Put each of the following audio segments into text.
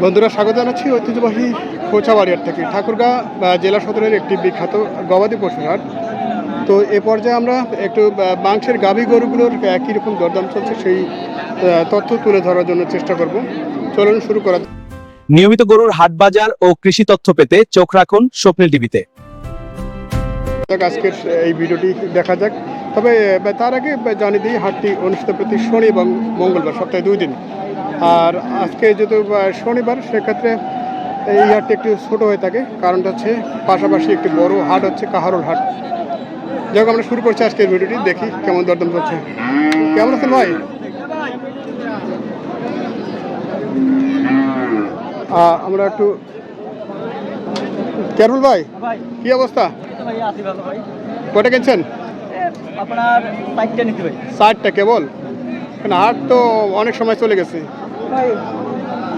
বন্ধুরা স্বাগত জানাচ্ছি ঐতিহ্যবাহী খোঁচাবাড়িয়ার থেকে ঠাকুরগাঁ জেলা সদরের একটি বিখ্যাত গবাদি পশুর হাট। তো এ পর্যায়ে আমরা একটু মাংসের গাভী গরুগুলোর কীরকম দরদাম চলছে সেই তথ্য তুলে ধরার জন্য চেষ্টা করব। চলুন শুরু করা। নিয়মিত গরুর হাট বাজার ও কৃষি তথ্য পেতে চোখ রাখুন স্বপ্নিল টিভিতে। আজকের এই ভিডিওটি দেখা যাক, তবে তার আগে জানিয়ে দিই হাটটি অনুষ্ঠিত প্রতি শনি এবং মঙ্গলবার, সপ্তাহে 2 দিন। আর আজকে যেহেতু শনিবার, সেক্ষেত্রে এই হাটটি একটু ছোট হয়ে থাকে। কারণটা হচ্ছে পাশাপাশি একটি বড় হাট হচ্ছে কাহারোল হাট। যাই আমরা শুরু করছি আজকের ভিডিওটি, দেখি কেমন দরদাম চলছে। কেমন আছেন ভাই? আমরা একটু কেরুল ভাই, কি অবস্থা? কটা কিনছেন? আপনার 60টা নিতে ভাই। 60টা কেবল? হাট তো অনেক সময় চলে গেছে।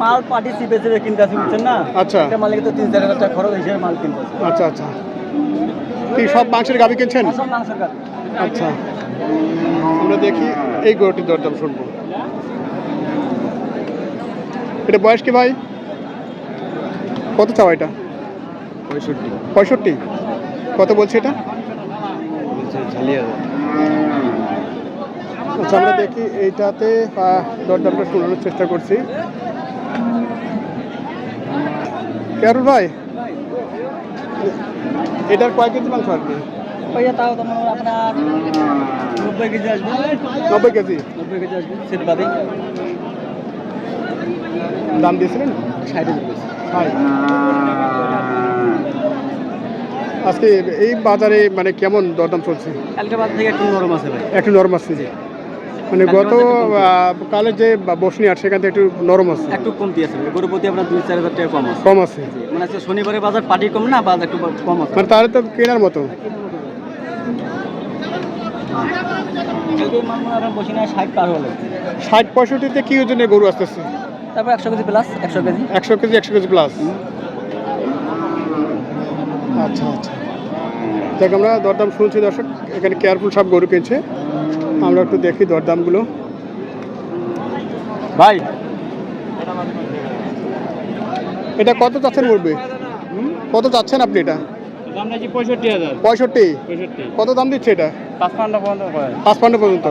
মাল পার্টি চিপে চিপে কিনতে আসি, বুঝছেন না? আচ্ছা, মালিক তো 3-4 হাজার টাকা খরচ হিসেবে মাল কিনতে আসি। আচ্ছা আচ্ছা। কি সব মাংসের গাভী কিনছেন? সব মাংসের গাভী। আচ্ছা, আমরা দেখি এই গরুটির দরদাম শুনবো। এটা বয়স কি ভাই? কত চাও এটা? 65। কত বলছে এটা? আচ্ছা, আমরা দেখি এইটাতে দরদামটা শোনানোর চেষ্টা করছি। কেরুল ভাই, এটার কয় কেজি মাংস আসবে? তাও তোমার আপনার 90 কেজি আসবে। 90 কেজি? 90 কেজি আসবে সেট বাদে। দাম দিয়েছিলেন 60 আজকে এই বাজারে মানে কেমন দরদাম চলছে? কালকে বাজার থেকে একটু নরম আছে ভাই। একটু নরম আছে, মানে গত কালে যে বসনি আর সেখান থেকে একটু নরম আছে, একটু কমতি আছে গরুর প্রতি আপনার 2-4 হাজার টাকা কম আছে। কম আছে মানে আজকে শনিবারে বাজার পার্টি কম না, বাজার একটু কম আছে, মানে তাহলে তো কেনার মতো। কালকে মাল বসি না 60 পার হলো। 60-65তে কি ওজনের গরু আসতেছে? তারপর 100 KG plus. 100 KG 100 KG plus. আচ্ছা আচ্ছা, দেখ আমরা দরদাম শুনছি দর্শক, এখানে কেয়ারফুল সব গরু কিনছে। আমরা একটু দেখি দরদামগুলো। ভাই, এটা কত চাচ্ছেন পড়বে? কত চাচ্ছেন আপনি এটা? 65,000। 65? কত দাম দিচ্ছে এটা? 55 পর্যন্ত। 55 পর্যন্ত?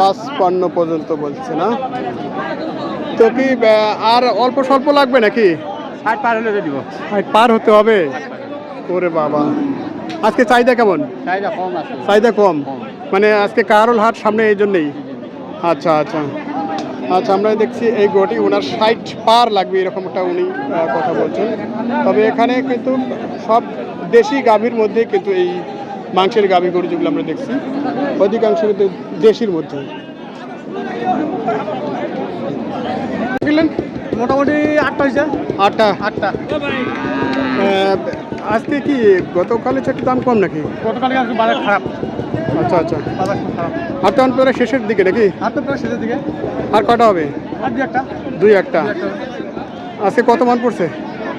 55 পর্যন্ত বলছে না? তো কি আর অল্প স্বল্প লাগবে নাকি? 60 পার হলে দিব। 60 পার হতে হবে? ওরে বাবা, আজকে চাহিদা কেমন? চাহিদা কম আছে। চাহিদা কম, মানে আজকে কাহারোল হাট সামনে, এই জন্যেই। আচ্ছা আচ্ছা আচ্ছা, আমরা দেখছি এই গরুটি ওনার 60 পার লাগবে এরকম একটা উনি কথা বলছেন। তবে এখানে কিন্তু সব দেশি গাভীর মধ্যে কিন্তু এই মাংসের গাভী গরু যেগুলো আমরা দেখছি অধিকাংশ কিন্তু দেশির মধ্যে। মোটামুটি 8টা হয়েছে। 8টা? আজকে কি গতকালের চেয়ে একটু দাম কম নাকি? গতকালকে আজকে বাজার খারাপ। আচ্টা আচ্ছা, বাজার খুব খারাপ। হাটটা প্রায় শেষের দিকে নাকি? হাটটা প্রায় শেষের দিকে। আর কটা হবে? আর 2-1টা। আজকে কত মান পড়ছে?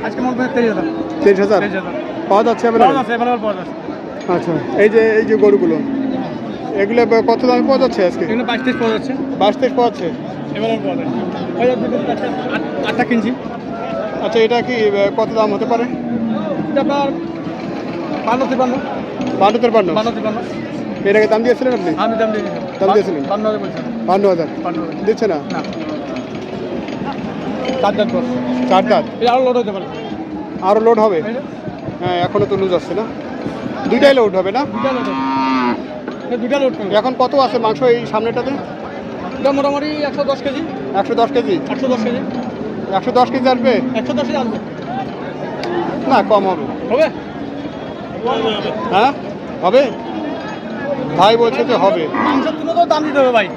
আজকে মনে হয় 23,000। 23,000 পাওয়া যাচ্ছে? আচ্ছা, এই যে গরুগুলো, এগুলো কত দামে পাওয়া যাচ্ছে আজকে? 22-23 পাওয়া যাচ্ছে। 22-23 পাওয়া যাচ্ছে? আটটা কিনছি। আচ্ছা, এটা কি কত দাম হতে পারে? এটা আপনার 52-53। 52-53? এর আগে দাম দিয়েছিলেন আপনি? আমি দাম দিয়েছি। দাম দিয়েছিলেন 52,000? দিচ্ছে না? 4 দাঁত পর। 4 দাঁত? এটা আরো লোড হতে পারে। আরও লোড হবে? হ্যাঁ, এখনও তো লুজ আসছে না? 2টাই লোড হবে না? 2টা লোড। এখন কত আছে মাংস এই সামনেটাতে? এটা মোটামুটি 110 কেজি। 110 কেজি? 110 কেজি। 110 কেজি আসবে? 110 কেজি আসবে না, কম হবে। হবে? হ্যাঁ হবে, ভাই বলছে যে হবে। মাংসের জন্য তো দাম দিতে হবে ভাই।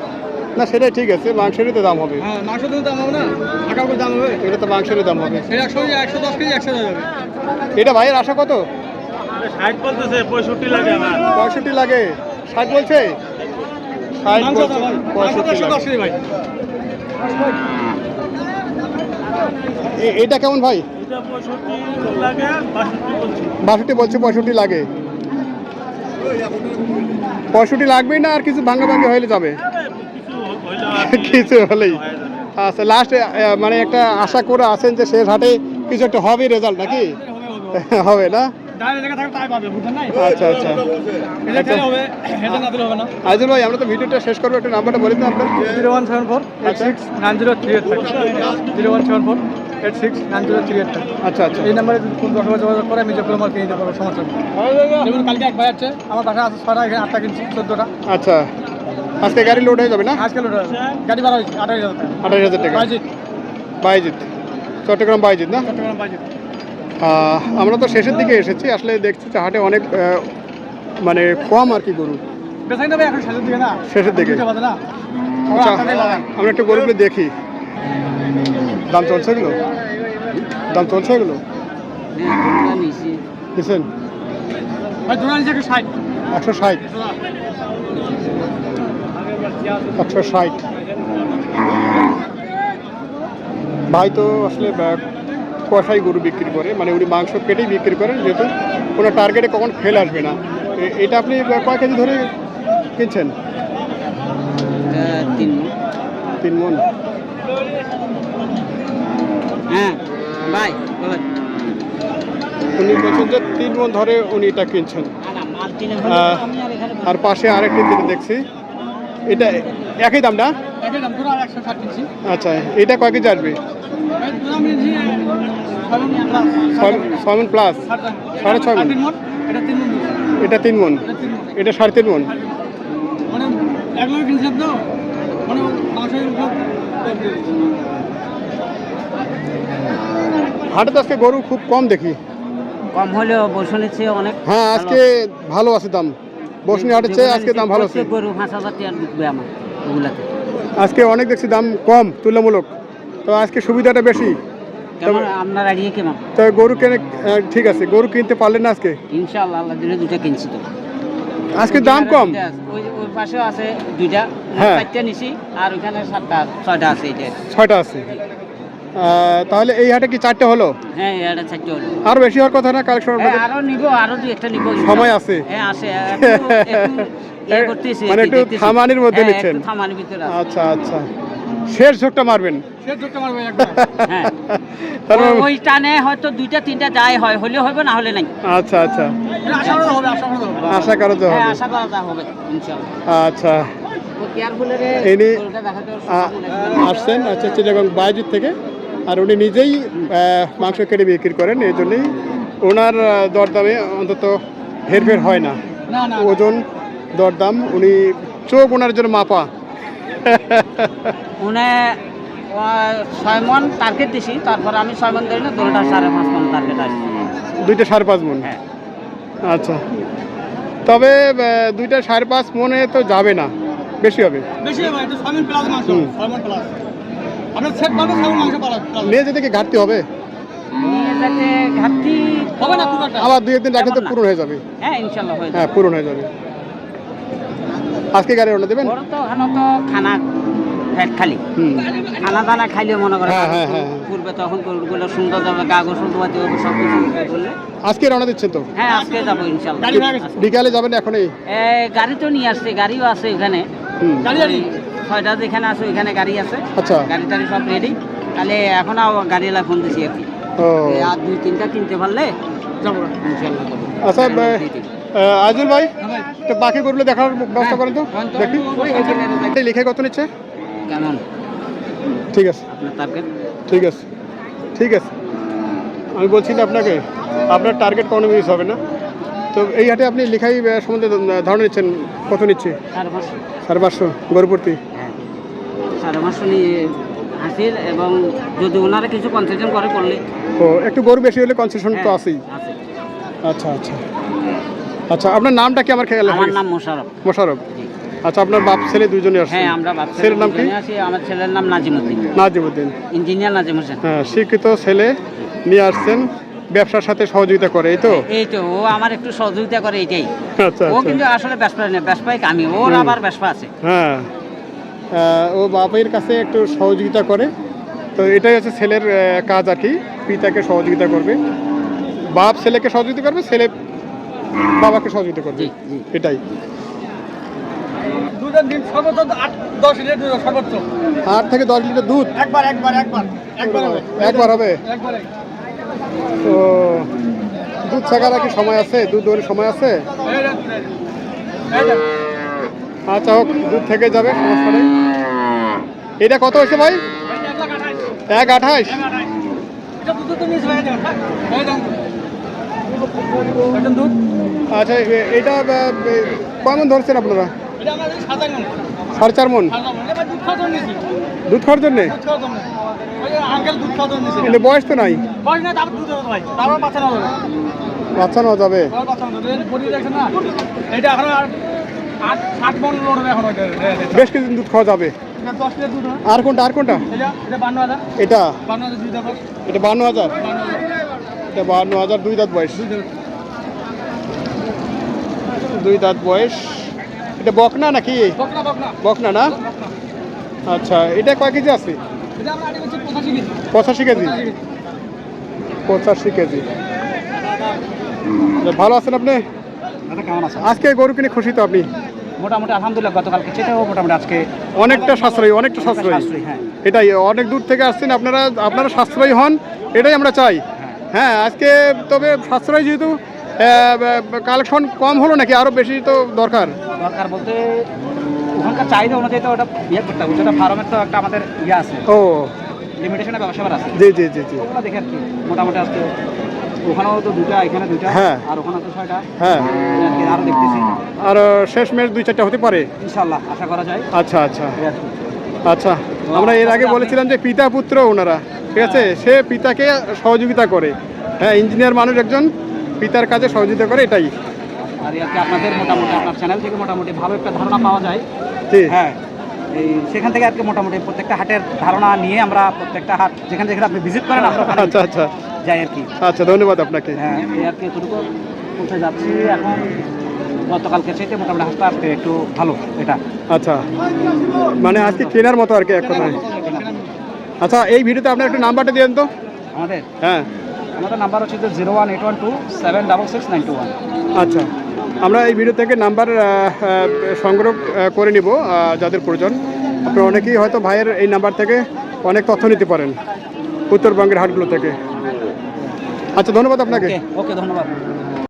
না, সেটাই ঠিক আছে, মাংসেরই তো দাম হবে। হ্যাঁ, মাংসের জন্য দাম হবে না, টাকা করে দাম হবে। এটা তো মাংসেরই দাম হবে। 110 কেজি 100 যাবে। এটা ভাইয়ের আশা কত? 60 বলতেছে, 65 লাগে আমার। 65 লাগে? 60 বলছে? 60 বলছে, 65 ভাই। এটা কেমন ভাই? এটা 65 লাগে, 62 বলছে, 65 লাগে। 65 লাগবেই না, আর কিছু ভাঙাভাঙি হইলে যাবে? কিছু হলেই? আচ্ছা লাস্ট মানে একটা আশা করে আছেন যে শেষ হাটে কিছু একটা হবে রেজাল্ট নাকি হবে না আচ্ছা আচ্ছা আজল ভাই আমরা তো ভিডিওটা শেষ করবো একটা নাম্বারটা বলে দিন আপনার 0174869038 আচ্ছা আচ্ছা এই নাম্বারে যদি কোন দশবার যোগাযোগ করে আমি যে কোনো মাল কিনে দিতে পারবো সমস্যা নেই যেমন কালকে এক ভাই আছে আমার বাসা আছে 6টা এখানে 8টা কিনছি 14টা আচ্ছা আজকে গাড়ি লোড হয়ে যাবে না আজকে লোড গাড়ি ভাড়া হয়েছে 28,000 টাকা 28,000 টাকা বাজিত বাইজিৎ চট্টগ্রাম বাইজিৎ না চট্টগ্রাম বাজিত আমরা তো শেষের দিকে এসেছি আসলে দেখছি যে হাটে অনেক মানে কম আর কি গরু বেসাই নেবে এখন শেষের দিকে না শেষের দিকে দুইটা বাজে না আচ্ছা, আমরা একটু গরুগুলো দেখি দাম চলছে এগুলো দাম চলছে এগুলো কিসেন ভাই জোড়া নিচে 60 160 160 ভাই তো আসলে কষাই গরু বিক্রি করে মানে উনি মাংস কেটেই বিক্রি করেন যেহেতু কোনো টার্গেটে কখন ফেল আসবে না এটা আপনি কয় কেজি ধরে কিনছেন 3 মণ হ্যাঁ ভাই বলেন উনি বলছেন যে 3 মণ ধরে উনি এটা কিনছেন আর পাশে আরেকটি দিকে দেখছি এটা একই দাম না একই দাম পুরো 160 কিনছি আচ্ছা এটা কয় কেজি আসবে ভাই জোড়া আমি নিয়েছি 6 মণ প্লাস 6.5 মণ এটা 3 মণ এটা 3 মণ এটা 3.5 মণ মানে এক লোক কিনছিলাম তো মানে মাংস হাটে তো আজকে গরু খুব কম দেখি কম হলেও বসনের চেয়ে অনেক হ্যাঁ আজকে ভালো আছে দাম বসনি হাটের চেয়ে আজকে দাম ভালো আছে গরু 5,000 টাকা বিকবে আমার ওগুলাতে আজকে অনেক দেখছি দাম কম তুলনামূলক তো আজকে সুবিধাটা বেশি কেমন আপনার আইডিয়া কেমন তো গরু কেনে ঠিক আছে গরু কিনতে পারলেন না আজকে ইনশাআল্লাহ আল্লাহ দিলে দুটা কিনছি তো আজকে দাম কম ওই পাশেও আছে দুইটা হ্যাঁ। 4টা নিছি আর ওখানে 7টা 6টা আছে এটা 6টা আছে তাহলে এই হাটে কি 4টে হলো হ্যাঁ এটা 4টা হলো আর বেশি হওয়ার কথা না কালেকশন হ্যাঁ, আরো নিব আরো দুই একটা নিব সময় আছে হ্যাঁ আছে একটু করতেছি মানে একটু থামানির মধ্যে নিচ্ছেন একটু থামানির ভিতরে আছে আচ্ছা আচ্ছা শেষ ঝোঁকটা মারবেন সে ঢুকতে পারবে একবার হ্যাঁ তার মানে- ওই টানে হয়তো দুইটা তিনটা যায় হয় হলে হবে না হলে নাই আচ্ছা আচ্ছা আশা করা হবে আশা করা হবে আশা করো তো হ্যাঁ হবে আশা করা যা হবে ইনশাআল্লাহ আচ্ছা ও কেয়ারফুলের ইনি গরুটা দেখাতে আসছেন আচ্ছা চিটাগং বাইজিৎ থেকে আর উনি নিজেই মাংস কেটে বিক্রি করেন এই জন্যই ওনার দরদামে অন্তত হেরফের হয় না না না ওজন দরদাম উনি চোখ ওনার জন্য মাপা উনি 6 মণ টার্গেট দিছি তারপর আমি 6 মণ ধরি না দুটোটা 5.5 মণ টার্গেট আসছে দুইটা 5.5 মণ হ্যাঁ আচ্ছা তবে দুইটা 5.5 মণে তো যাবে না বেশি হবে বেশি হবে এটা 6 মিনিট প্লাস মাংস 6 মিনিট প্লাস আপনার সেট পাবে 6 মাংস প্লাস নিয়ে যেতে কি ঘাটতি হবে নিয়ে যাতে ঘাটতি হবে না খুব একটা আবার 2-1 দিন রাখলে তো তেমন না। পূরণ হয়ে যাবে হ্যাঁ ইনশাআল্লাহ হয়ে যাবে হ্যাঁ পূরণ হয়ে যাবে আজকে গাড়ি রওনা দেবেন বড় তো ওখানে তো খানা ফ্যাট খালি হুম খানা দানা খাইলে মনে করে হ্যাঁ, হ্যাঁ, হ্যাঁ। পূর্বে তখন গরুগুলো সুন্দর যাবে গা গোসল ধোয়াতে হবে সব কিছু বললে আজকে রওনা দিচ্ছেন তো হ্যাঁ আজকে যাবো ইনশাআল্লাহ গাড়ি হয়ে গেছে। বিকালে যাবেন এখনই গাড়ি তো নিয়ে আসছে গাড়িও আছে ওখানে হুম গাড়ি গাড়ি 6টা যেখানে আছে ওইখানে গাড়ি আছে আচ্ছা গাড়ি টাড়ি সব রেডি তাহলে এখন গাড়িওয়ালা ফোন দিছি আর কি ও আর 2-3টা কিনতে পারলে যাবো ইনশাআল্লাহ যাবো। আচ্ছা আজুল ভাই হ্যাঁ ভাই তো বাকি গরুগুলো দেখার ব্যবস্থা করেন তো দেখি ওই ওইখানে এই লিখে কত নিচ্ছে কেমন ঠিক আছে আপনার টার্গেট ঠিক আছে ঠিক আছে আমি বলছি না আপনাকে আপনার টার্গেট কোনো মিস হবে না তো এই হাটে আপনি লেখাই সম্বন্ধে ধারণা নিচ্ছেন কত নিচ্ছে 5.5 550 গরুপ্রতি হ্যাঁ 5.5 নিয়ে হাসির এবং যদি ওনারা কিছু কনসেশন করে করলে ও একটু গরু বেশি হলে কনসেশন তো আছেই আছে। আচ্ছা আচ্ছা আচ্ছা আপনার নামটা কি আমার খেয়াল আমার নাম মোশাররফ মোশাররফ আচ্ছা আপনার বাপ ছেলে দুজনে আসছে হ্যাঁ আমরা বাচ্চা ছেলের নাম কি আছি আমার ছেলের নাম নাজিমউদ্দিন নাজিমউদ্দিন ইঞ্জিনিয়ার নাজিম হোসেন হ্যাঁ শিক্ষিত ছেলে নিয়ে আসছেন ব্যবসার সাথে সহযোগিতা করে এই তো এই তো ও আমার একটু সহযোগিতা করে এইটাই আচ্ছা ও আচ্ছা কিন্তু আসলে ব্যবসা নেই ব্যবসায়িক আমি ওর আবার ব্যবসা আছে হ্যাঁ ও বাপের কাছে একটু সহযোগিতা করে তো এটাই হচ্ছে ছেলের কাজ আর কি পিতাকে সহযোগিতা করবে বাপ ছেলেকে সহযোগিতা করবে ছেলে বাবাকে সহযোগিতা করবে জি জি এটাই দুধের দিন সর্বোচ্চ 8-10 লিটার দুধ সর্বোচ্চ। 8 থেকে 10 লিটার দুধ একবার হবে। একবার হবে। একবারে। তো দুধ ছাকার কি সময় আছে? দুধ দোয়ার সময় আছে? এই যে, এই যে। আচ্ছা হোক, দুধ থেকে যাবে, সমস্যা নেই। এটা কত হয়েছে ভাই? 1.28। এটা দুধ তো মিস হয়ে যাবে। এই দেন। এটা দুধ। আচ্ছা এটা কেমন ধরছেন আপনারা? এটা আমরা 7 মণ। 4.5 মণ। এটা দুধ খাওয়ার জন্য নিছি। দুধ খাওয়ার জন্যে? দুধ খাওয়ার জন্য। ওই যে আঙ্কেল দুধ খাওয়ার জন্য নিছে। কিন্তু বয়স তো নাই। বয়স না, তারপর দুধ হবে ভাই। তারপর বাচ্চা নেওয়া যাবে। বাচ্চা নেওয়া যাবে? তারপর বাচ্চা নেওয়া যাবে। বডি দেখছেন না? এটা এখন আর 8 মণ লোড হবে এখন ওইটা। বেশ কিছুদিন দুধ খাওয়া যাবে। এটা 10 লিটার দুধ হয়। আর কোনটা? আর কোনটা? এটা 52,000। এটা 52,000 দুধ হবে। এটা 52,000। 52,000। এটা 52,000, 2 দাঁত বয়স। দুধ হবে। 2 দাঁত বয়স। এটা বকনা নাকি? বকনা। বকনা না? আচ্ছা, এটা কয় কেজি আছে? এটা আমরা আগে বলছি 85 কেজি। 85 কেজি। 85 কেজি। ভালো আছেন আপনি? দাদা কেমন আছেন? আজকে গরু কিনে খুশি তো আপনি? মোটামুটি আলহামদুলিল্লাহ, গতকালকে চেটেও মোটামুটি আজকে অনেকটা সাশ্রয়ী, অনেকটা সাশ্রয়ী। হ্যাঁ। এটাই, অনেক দূর থেকে আসছেন আপনারা সাশ্রয়ী হন, এটাই আমরা চাই। হ্যাঁ, আজকে তবে সাশ্রয়ী যেহেতু কালেকশন কম হলো নাকি আরো বেশি তো দরকার? দরকার বলতে ওখানকার চাহিদা অনুযায়ী তো ওটা করতে হবে। ওটা ফার্মের তো একটা আমাদের আছে, ও লিমিটেশনের ব্যবসা আছে। জি। ওগুলো দেখে আর কি মোটামুটি আজকে ওখানেও তো 2টা, এখানে 2টা, হ্যাঁ। আর ওখানে তো 6টা। হ্যাঁ, আর কি আরো দেখতেছি, আর শেষ ম্যাচ 2-4টা হতে পারে ইনশাআল্লাহ আশা করা যায়। আচ্ছা। এই আর কি। আচ্ছা, আমরা এর আগে বলেছিলাম যে পিতা পুত্র ওনারা, ঠিক আছে, সে পিতাকে সহযোগিতা করে। হ্যাঁ, ইঞ্জিনিয়ার মানুষ একজন পিতার কাজে সহযোগিতা করে, এটাই। আর এই আর কি আপনাদের মোটামুটি আপনার চ্যানেল থেকে মোটামুটি ভালো একটা ধারণা পাওয়া যায়। জি। হ্যাঁ, এই সেখান থেকে আর কি মোটামুটি প্রত্যেকটা হাটের ধারণা নিয়ে আমরা প্রত্যেকটা হাট যেখানে আপনি ভিজিট করেন আমরা ওখানে আচ্ছা যাই আর কি। আচ্ছা, ধন্যবাদ আপনাকে। হ্যাঁ, এই আর কি এতটুকু বলতে যাচ্ছি। এখন গতকালকে চাইতে মোটামুটি হাটটা আজকে একটু ভালো এটা। আচ্ছা, মানে আজকে কেনার মতো আর কি এক কথায়। আচ্ছা, এই ভিডিওতে আপনার একটু নাম্বারটা দিয়েন তো। আমাদের হ্যাঁ, আমাদের নাম্বার হচ্ছে 01812766691। আচ্ছা, আমরা এই ভিডিও থেকে নাম্বার সংগ্রহ করে নিব যাদের প্রয়োজন। আপনারা অনেকেই হয়তো ভাইয়ের এই নাম্বার থেকে অনেক তথ্য নিতে পারেন উত্তরবঙ্গের হাটগুলো থেকে। আচ্ছা, ধন্যবাদ আপনাকে। ওকে, ধন্যবাদ।